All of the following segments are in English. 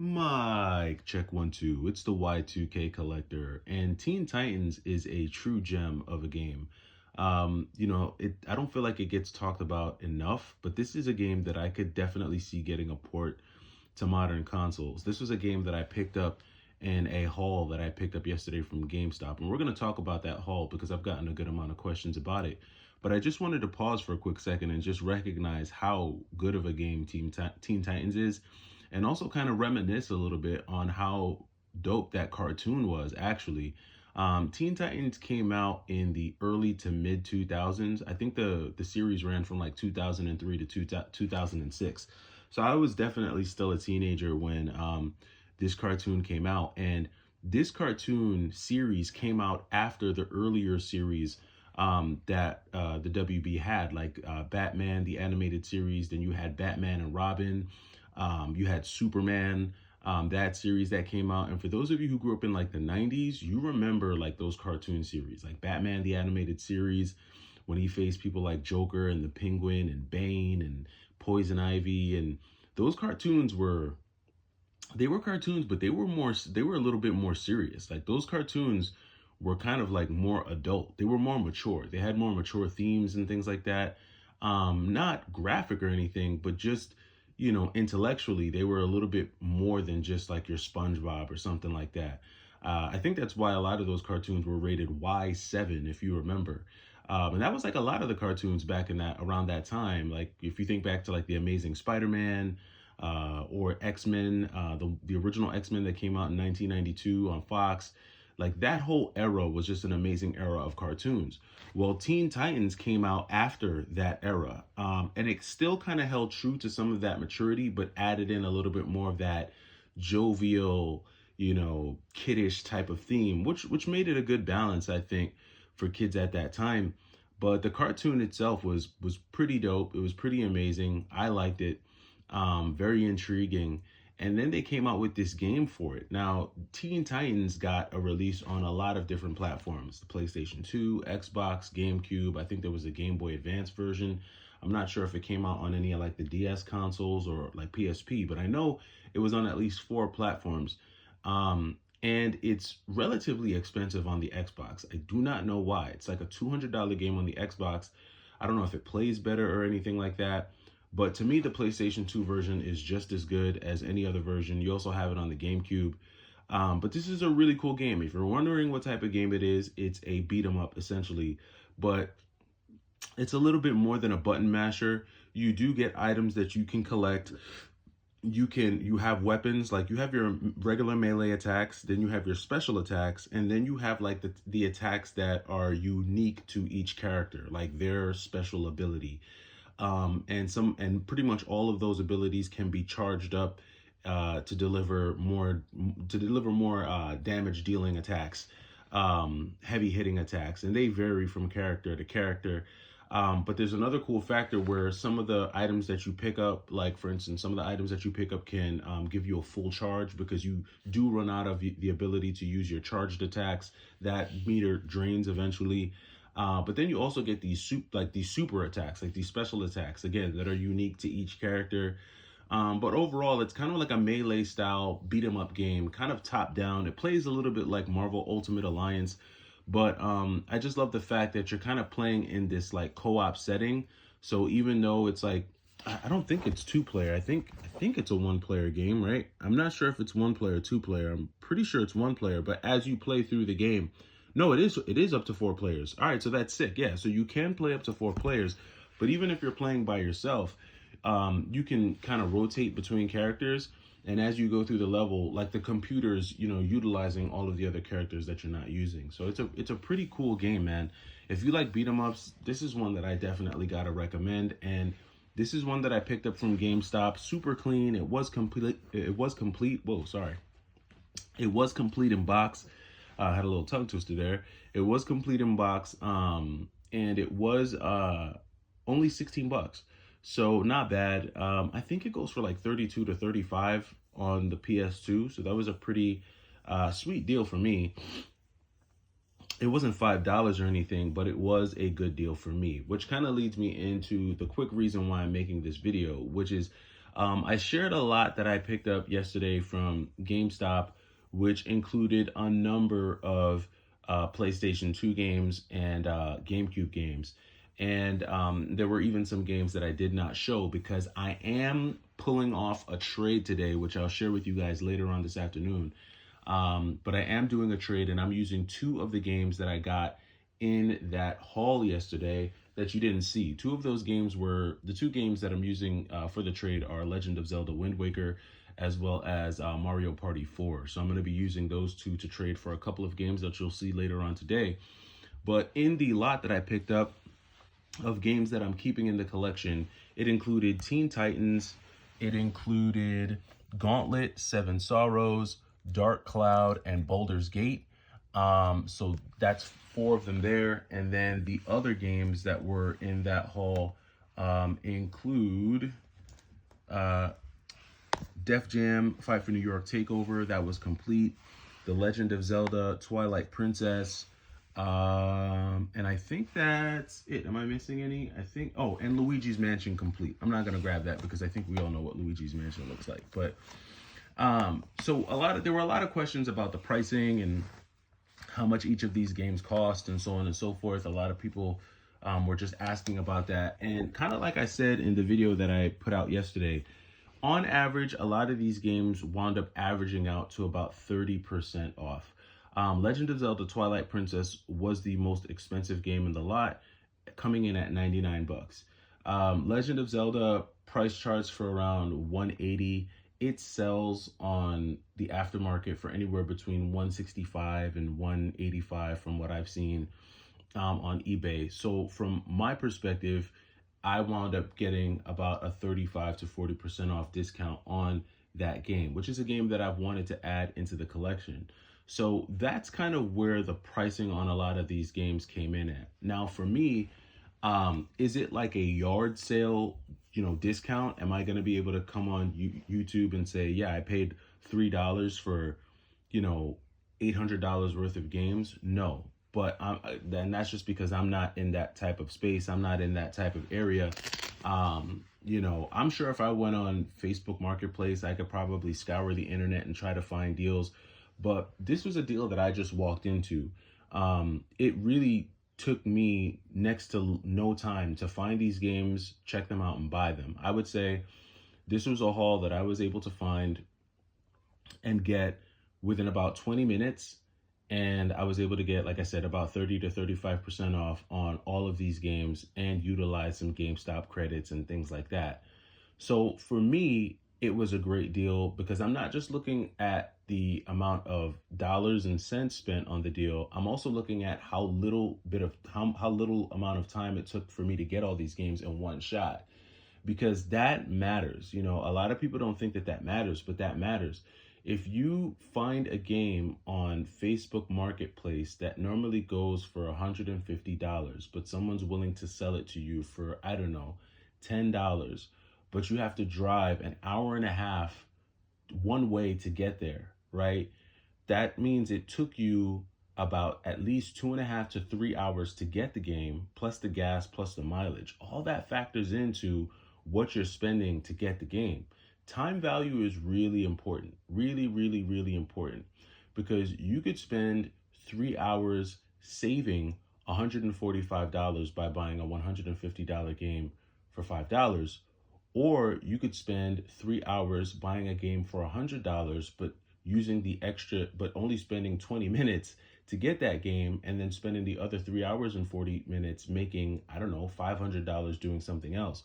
Mike, check 1 2. It's the Y2K collector, and Teen Titans is a true gem of a game. I don't feel like it gets talked about enough, but this is a game that I could definitely see getting a port to modern consoles. This was a game that I picked up in a haul that I picked up yesterday from GameStop, and we're going to talk about that haul because I've gotten a good amount of questions about it. But I just wanted to pause for a quick second and just recognize how good of a game Teen Titans is, and also kind of reminisce a little bit on how dope that cartoon was, actually. Teen Titans came out in the early to mid 2000s. I think the series ran from like 2003 to 2006. So I was definitely still a teenager when this cartoon came out. And this cartoon series came out after the earlier series that the WB had, like Batman, the animated series. Then you had Batman and Robin. You had Superman, that series that came out. And for those of you who grew up in like the 90s, you remember like those cartoon series, like Batman, the animated series, when he faced people like Joker and the Penguin and Bane and Poison Ivy. And those cartoons were, they were cartoons, but they were a little bit more serious. Like those cartoons were kind of like more adult. They were more mature. They had more mature themes and things like that. Not graphic or anything, but just, intellectually, they were a little bit more than just like your SpongeBob or something like that. I think that's why a lot of those cartoons were rated Y7, if you remember. And that was like a lot of the cartoons back in that around that time. Like if you think back to like the Amazing Spider-Man, or X-Men, the original X-Men that came out in 1992 on Fox. Like that whole era was just an amazing era of cartoons. Well, Teen Titans came out after that era, and it still kind of held true to some of that maturity, but added in a little bit more of that jovial, kiddish type of theme, which made it a good balance, I think, for kids at that time. But the cartoon itself was pretty dope. It was pretty amazing. I liked it. Very intriguing. And then they came out with this game for it. Now, Teen Titans got a release on a lot of different platforms: the PlayStation 2, Xbox, GameCube. I think there was a Game Boy Advance version. I'm not sure if it came out on any of like the DS consoles or like PSP, but I know it was on at least 4 platforms. And it's relatively expensive on the Xbox. I do not know why. It's like a $200 game on the Xbox. I don't know if it plays better or anything like that. But to me, the PlayStation 2 version is just as good as any other version. You also have it on the GameCube. But this is a really cool game. If you're wondering what type of game it is, it's a beat 'em up essentially. But it's a little bit more than a button masher. You do get items that you can collect. You have weapons, like you have your regular melee attacks, then you have your special attacks, and then you have like the attacks that are unique to each character, like their special ability. And pretty much all of those abilities can be charged up to deliver more damage dealing attacks, heavy hitting attacks, and they vary from character to character. But there's another cool factor where some of the items that you pick up, like for instance, some of the items that you pick up can give you a full charge, because you do run out of the ability to use your charged attacks. That meter drains eventually. But then you also get these super attacks, like these special attacks, again, that are unique to each character. But overall, it's kind of like a melee style beat 'em up game, kind of top down. It plays a little bit like Marvel Ultimate Alliance, but I just love the fact that you're kind of playing in this like co-op setting. So even though it's like, I don't think it's 2 player. I think it's a 1 player game, right? I'm not sure if it's 1 player or 2 player. I'm pretty sure it's 1 player. But as you play through the game, no, it is up to 4 players. All right, so that's sick. Yeah, so you can play up to 4 players, but even if you're playing by yourself, you can kind of rotate between characters. And as you go through the level, like the computer's, utilizing all of the other characters that you're not using. So it's a pretty cool game, man. If you like beat 'em ups, this is one that I definitely gotta recommend. And this is one that I picked up from GameStop. Super clean. It was complete. It was complete. Whoa, sorry. It was complete in box. Had a little tongue twister there. It was complete in box, and it was only $16. So not bad. I think it goes for like 32 to 35 on the PS2. So that was a pretty sweet deal for me. It wasn't $5 or anything, but it was a good deal for me, which kind of leads me into the quick reason why I'm making this video, which is I shared a lot that I picked up yesterday from GameStop, which included a number of PlayStation 2 games and GameCube games. And there were even some games that I did not show because I am pulling off a trade today, which I'll share with you guys later on this afternoon. But I am doing a trade and I'm using two of the games that I got in that haul yesterday that you didn't see. Two of those games were the two games that I'm using for the trade are Legend of Zelda Wind Waker as well as Mario Party 4. So I'm going to be using those two to trade for a couple of games that you'll see later on today. But in the lot that I picked up of games that I'm keeping in the collection, it included Teen Titans, it included Gauntlet, Seven Sorrows, Dark Cloud, and Baldur's Gate. So that's four of them there. And then the other games that were in that haul include Def Jam Fight for New York Takeover, that was complete. The Legend of Zelda Twilight Princess. And I think that's it. Am I missing any? I think, oh, and Luigi's Mansion complete. I'm not going to grab that because I think we all know what Luigi's Mansion looks like. But so there were a lot of questions about the pricing and how much each of these games cost and so on and so forth. A lot of people were just asking about that. And kind of like I said in the video that I put out yesterday, on average, a lot of these games wound up averaging out to about 30% off. Legend of Zelda Twilight Princess was the most expensive game in the lot, coming in at 99 bucks. Legend of Zelda price charts for around 180. It sells on the aftermarket for anywhere between 165 and 185 from what I've seen on eBay. So from my perspective, I wound up getting about a 35 to 40% off discount on that game, which is a game that I've wanted to add into the collection. So that's kind of where the pricing on a lot of these games came in at. Now, for me, is it like a yard sale, discount? Am I going to be able to come on YouTube and say, yeah, I paid $3 for, $800 worth of games? No. But then that's just because I'm not in that type of space. I'm not in that type of area. I'm sure if I went on Facebook Marketplace, I could probably scour the internet and try to find deals. But this was a deal that I just walked into. It really took me next to no time to find these games, check them out, and buy them. I would say this was a haul that I was able to find and get within about 20 minutes. And I was able to get, like I said, about 30 to 35% off on all of these games and utilize some GameStop credits and things like that. So for me, it was a great deal because I'm not just looking at the amount of dollars and cents spent on the deal. I'm also looking at how little amount of time it took for me to get all these games in one shot, because that matters. A lot of people don't think that matters, but that matters. If you find a game on Facebook Marketplace that normally goes for $150, but someone's willing to sell it to you for, I don't know, $10, but you have to drive an hour and a half one way to get there, right? That means it took you about at least 2.5 to 3 hours to get the game, plus the gas, plus the mileage. All that factors into what you're spending to get the game. Time value is really important, really, really, really important, because you could spend 3 hours saving $145 by buying a $150 game for $5, or you could spend 3 hours buying a game for $100, but using the extra, but only spending 20 minutes to get that game, and then spending the other 3 hours and 40 minutes making, I don't know, $500 doing something else.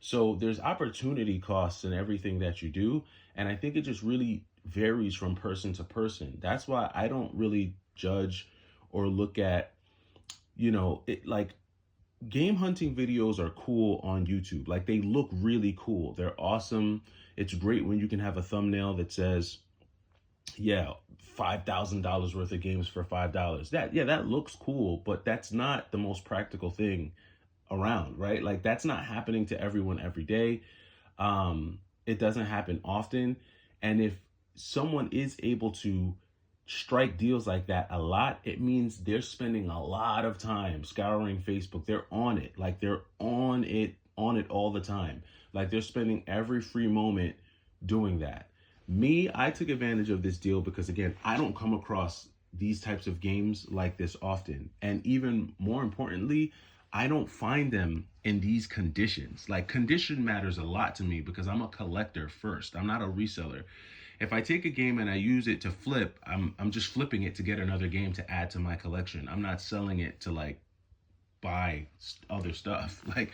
So there's opportunity costs in everything that you do. And I think it just really varies from person to person. That's why I don't really judge or look at, it like game hunting videos are cool on YouTube. Like they look really cool. They're awesome. It's great when you can have a thumbnail that says, yeah, $5,000 worth of games for $5. That looks cool, but that's not the most practical thing around, right? Like that's not happening to everyone every day. It doesn't happen often. And if someone is able to strike deals like that a lot, it means they're spending a lot of time scouring Facebook. They're on it. Like they're on it all the time. Like they're spending every free moment doing that. Me, I took advantage of this deal because again, I don't come across these types of games like this often. And even more importantly, I don't find them in these conditions. Like condition matters a lot to me because I'm a collector first. I'm not a reseller. If I take a game and I use it to flip, I'm just flipping it to get another game to add to my collection. I'm not selling it to like buy other stuff. Like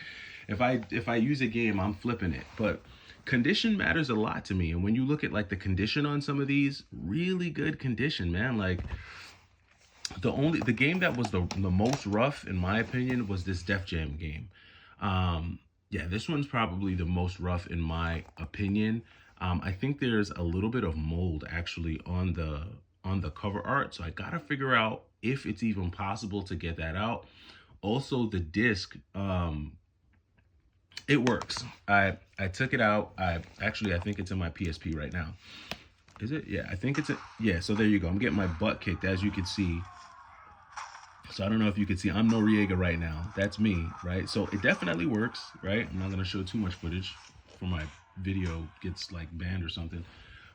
if I use a game, I'm flipping it. But condition matters a lot to me. And when you look at like the condition on some of these, really good condition, man. Like the game that was the most rough in my opinion was this Def Jam game. Yeah, this one's probably the most rough in my opinion. I think there's a little bit of mold actually on the cover art, so I gotta figure out if it's even possible to get that out. Also, the disc, it works. I took it out. I think it's in my PSP right now. Is it? Yeah, I think it's yeah. So there you go. I'm getting my butt kicked, as you can see. So I don't know if you can see, I'm Noriega right now. That's me, right? So it definitely works, right? I'm not gonna show too much footage for my video gets like banned or something.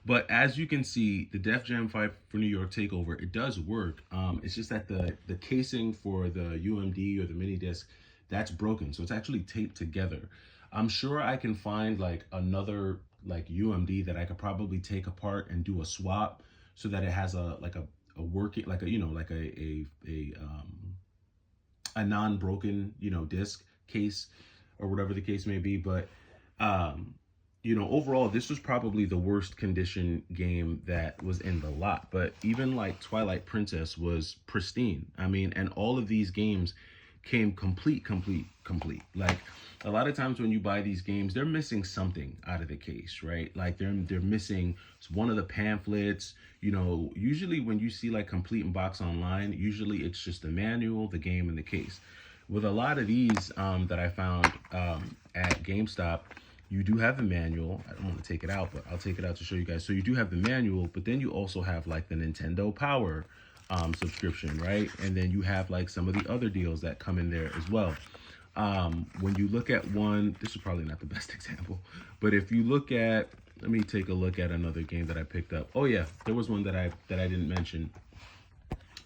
But as you can see, the Def Jam 5 for New York Takeover, it does work. It's just that the casing for the UMD or the mini disc, that's broken. So it's actually taped together. I'm sure I can find like another like UMD that I could probably take apart and do a swap so that it has a working like a like a non-broken disc case or whatever the case may be. But overall, this was probably the worst condition game that was in the lot. But even like Twilight Princess was pristine. I mean, and all of these games came complete. Like a lot of times when you buy these games, they're missing something out of the case, right? Like they're missing one of the pamphlets. Usually when you see like complete in box online, usually it's just the manual, the game, and the case. With a lot of these that I found at GameStop, you do have the manual. I don't want to take it out, but I'll take it out to show you guys. So you do have the manual, but then you also have like the Nintendo Power subscription, right? And then you have like some of the other deals that come in there as well. When you look at one, this is probably not the best example, but if you look at, let me take a look at another game that I picked up. Oh yeah, there was one that I didn't mention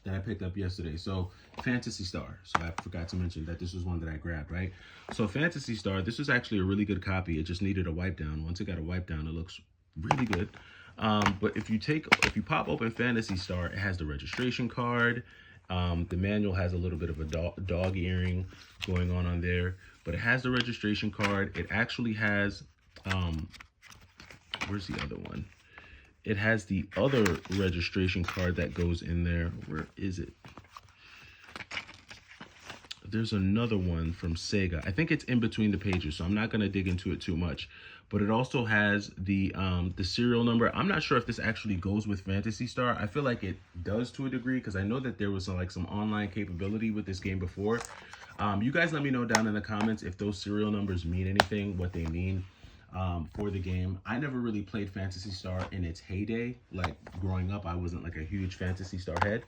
that I picked up yesterday. So Phantasy Star. So I forgot to mention that this was one that I grabbed, right? So Phantasy Star, this was actually a really good copy. It just needed a wipe down. Once it got a wipe down, it looks really good. But if you pop open Phantasy Star, it has the registration card. The manual has a little bit of a dog earring going on there, but it has the registration card. It actually has, where's the other one? It has the other registration card that goes in there. Where is it? There's another one from Sega. I think it's in between the pages, so I'm not going to dig into it too much. But it also has the serial number. I'm not sure if this actually goes with Phantasy Star. I feel like it does to a degree because I know that there was like some online capability with this game before. You guys let me know down in the comments if those serial numbers mean anything, what they mean for the game. I never really played Phantasy Star in its heyday. Like growing up, I wasn't like a huge Phantasy Star head,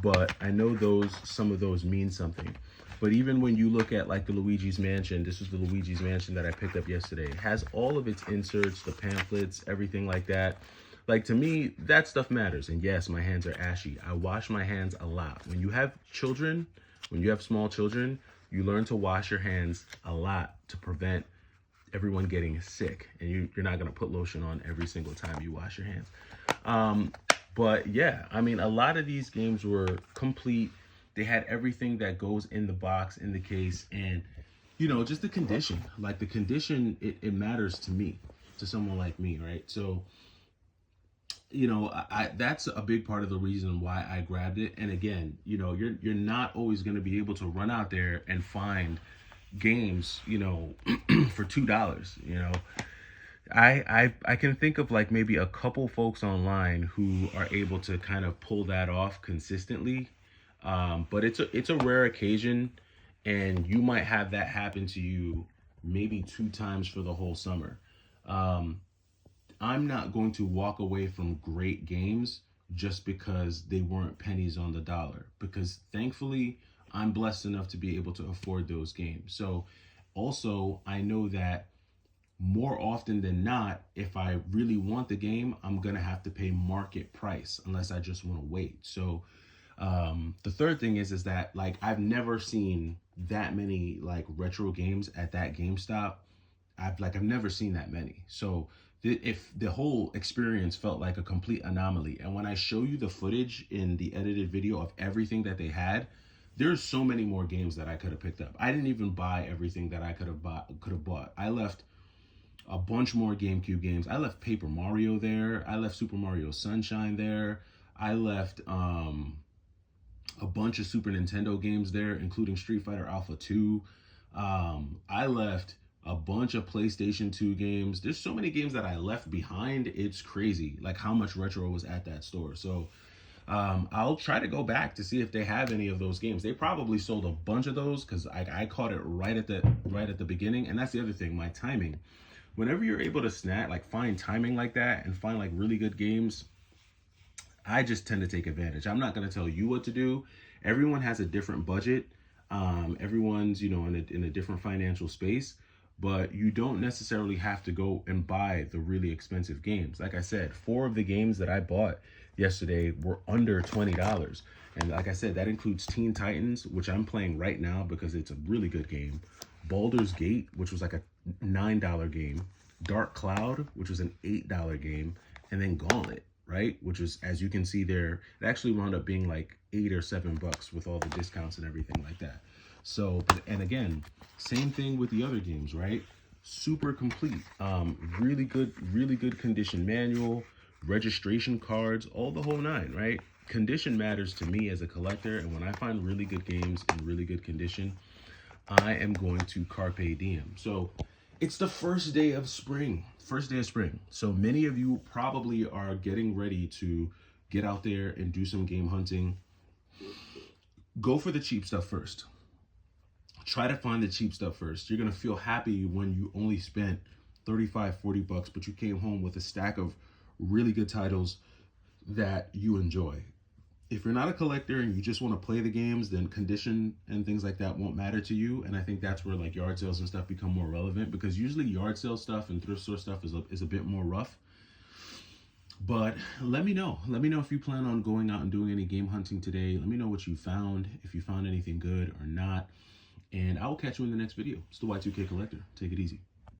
but I know some of those mean something. But even when you look at like the Luigi's Mansion, this was the Luigi's Mansion that I picked up yesterday. It has all of its inserts, the pamphlets, everything like that. Like to me, that stuff matters. And yes, my hands are ashy. I wash my hands a lot. When you have children, when you have small children, you learn to wash your hands a lot to prevent everyone getting sick. And you're not going to put lotion on every single time you wash your hands. But yeah, I mean, a lot of these games were complete. They had everything that goes in the box, in the case, and, just the condition. Like the condition, it matters to me, to someone like me, right? So, that's a big part of the reason why I grabbed it. And again, you're not always going to be able to run out there and find games, for $2, I can think of like maybe a couple folks online who are able to kind of pull that off consistently. But it's a rare occasion, and you might have that happen to you maybe 2 times for the whole summer. I'm not going to walk away from great games just because they weren't pennies on the dollar, because thankfully I'm blessed enough to be able to afford those games. So also I know that more often than not, if I really want the game, I'm gonna have to pay market price unless I just want to wait. So the third thing is that like I've never seen that many like retro games at that GameStop. I've never seen that many. So if the whole experience felt like a complete anomaly, and when I show you the footage in the edited video of everything that they had, there's so many more games that I could have picked up. I didn't even buy everything that I could have bought. I left a bunch more GameCube games. I left Paper Mario there. I left Super Mario Sunshine there. I left a bunch of Super Nintendo games there, including Street Fighter Alpha 2. I left a bunch of PlayStation 2 games. There's so many games that I left behind. It's crazy, like how much retro was at that store. So I'll try to go back to see if they have any of those games. They probably sold a bunch of those because I caught it right at the beginning. And that's the other thing, my timing. Whenever you're able to snag, like find timing like that and find like really good games, I just tend to take advantage. I'm not going to tell you what to do. Everyone has a different budget. Everyone's, in a different financial space, but you don't necessarily have to go and buy the really expensive games. Like I said, 4 of the games that I bought yesterday were under $20. And like I said, that includes Teen Titans, which I'm playing right now because it's a really good game. Baldur's Gate, which was like a $9 game. Dark Cloud, which was an $8 game. And then Gauntlet, right? Which was, as you can see there, it actually wound up being like $8 or $7 with all the discounts and everything like that. So, and again, same thing with the other games, right? Super complete, really good condition manual, registration cards, all the whole nine, right? Condition matters to me as a collector, and when I find really good games in really good condition, I am going to carpe diem. So it's the first day of spring. First day of spring. So many of you probably are getting ready to get out there and do some game hunting. Go for the cheap stuff first. Try to find the cheap stuff first. You're going to feel happy when you only spent 35, 40 bucks, but you came home with a stack of really good titles that you enjoy. If you're not a collector and you just want to play the games, then condition and things like that won't matter to you. And I think that's where like yard sales and stuff become more relevant, because usually yard sale stuff and thrift store stuff is a bit more rough. But let me know. Let me know if you plan on going out and doing any game hunting today. Let me know what you found, if you found anything good or not. And I will catch you in the next video. It's the Y2K Collector. Take it easy.